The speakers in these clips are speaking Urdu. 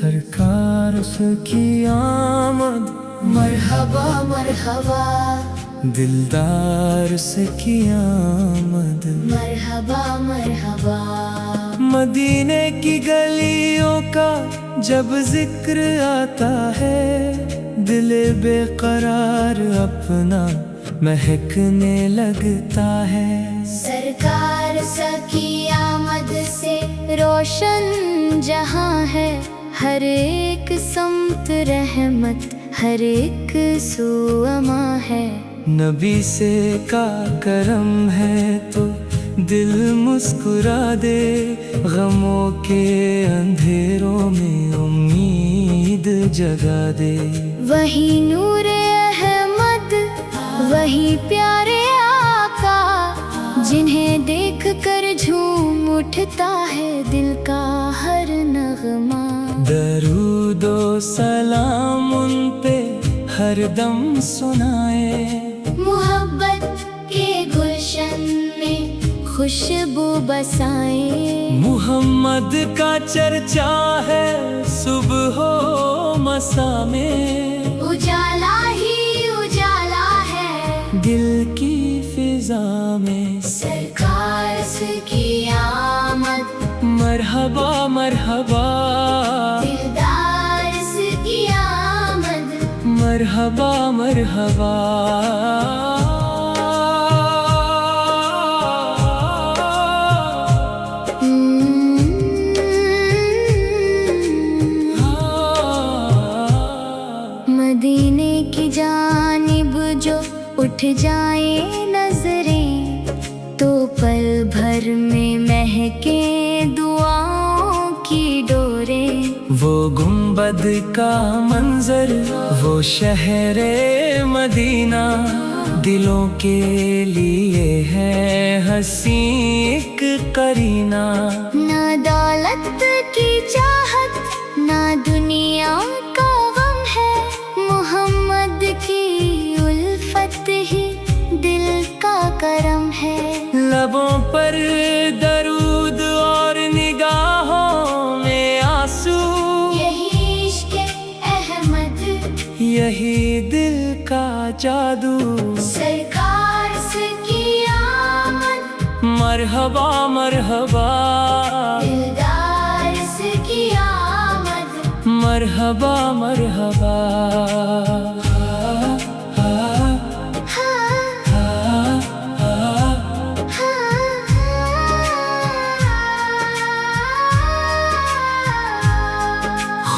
سرکار کی آمد مرحبا مرحبا، دلدار کی آمد مرحبا مرحبا۔ مدینے کی گلیوں کا جب ذکر آتا ہے، دل بے قرار اپنا مہکنے لگتا ہے۔ سرکار کی آمد سے روشن جہاں ہے، ہر ایک سمت رحمت، ہر ایک سو امان ہے۔ نبی سے کا کرم ہے تو دل مسکرا دے، غموں کے اندھیروں میں امید جگا دے۔ وہی نور احمد، وہی پیارے آقا، جنہیں دیکھ کر جھوم اٹھتا ہے دل کا ہر نغمہ۔ درود و سلام ان پہ ہر دم سنائے، محبت کے گلشن میں خوشبو بسائے۔ محمد کا چرچا ہے صبح و مساء میں، اجالا ہی اجالا ہے دل کی فضا میں۔ سرکار کی آمد، مرحبا مرحبا، دلدار کی آمد، مرحبا مرحبا۔ مدینے کی جانب جو اٹھ جائیں نظریں، تو پل بھر میں مہکے دعاؤں کی ڈوریں۔ وہ گنبد کا منظر، وہ شہر مدینہ، دلوں کے لیے ہے حسین ایک قرینہ۔ نہ دولت کی چاہت، نہ دنیا کا غم ہے، محمد کی الفت ہی دل کا کرم ہے۔ لبوں پر درود اور نگاہوں میں آنسو، یہی عشق احمد، یہی دل کا جادو۔ سرکار کی آمد، مرحبا مرحبا، دلدار کی آمد، مرحبا مرحبا۔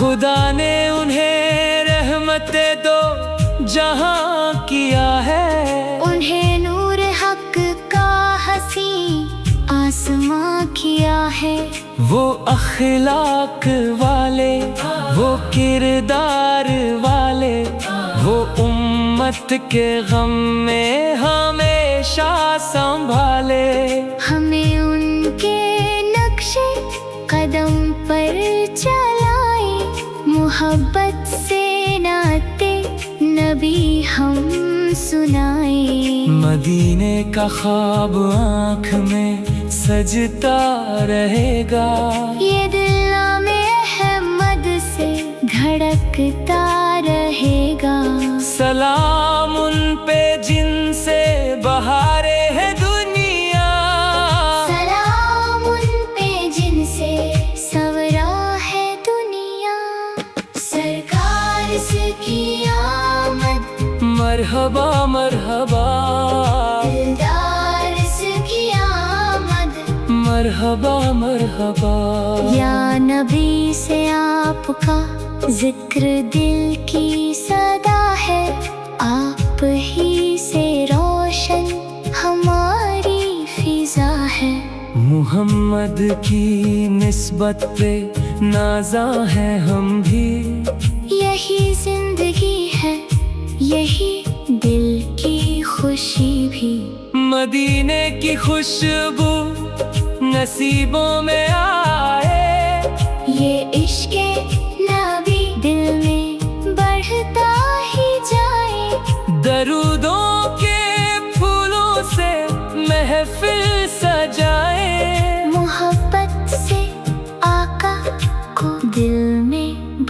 خدا نے انہیں رحمت دو جہاں کیا ہے، انہیں نور حق کا حسین آسماں کیا ہے۔ وہ اخلاق والے، وہ کردار والے، وہ امت کے غم میں ہمیشہ سنبھالے۔ ہمیں ان کے نقش قدم پر چلائے، محبت سے نعتِ نبی ہم سنائیں۔ مدینے کا خواب آنکھ میں سجتا رہے گا، یہ دل نام احمد سے دھڑکتا رہے گا۔ سلام ان پہ جن سے بہارے ہے دنیا، سلام ان پہ جن سے سورا ہے دنیا۔ سرکار کی آمد، مرحبا مرحبا، دلدار کی آمد، مرحبا مرحبا۔ یا نبی سے آپ کا ذکر دل کی صدا ہے، آپ ہی سے روشن ہماری فضا ہے۔ محمد کی نسبت پہ نازاں ہیں ہم بھی، یہی زندگی ہے، یہی دل کی خوشی بھی۔ مدینے کی خوشبو نصیبوں میں آئے، یہ عشق نبی دل میں بڑھتا ہی جائے۔ درودوں کے پھولوں سے محفل سجائے، محبت سے آقا کو دل میں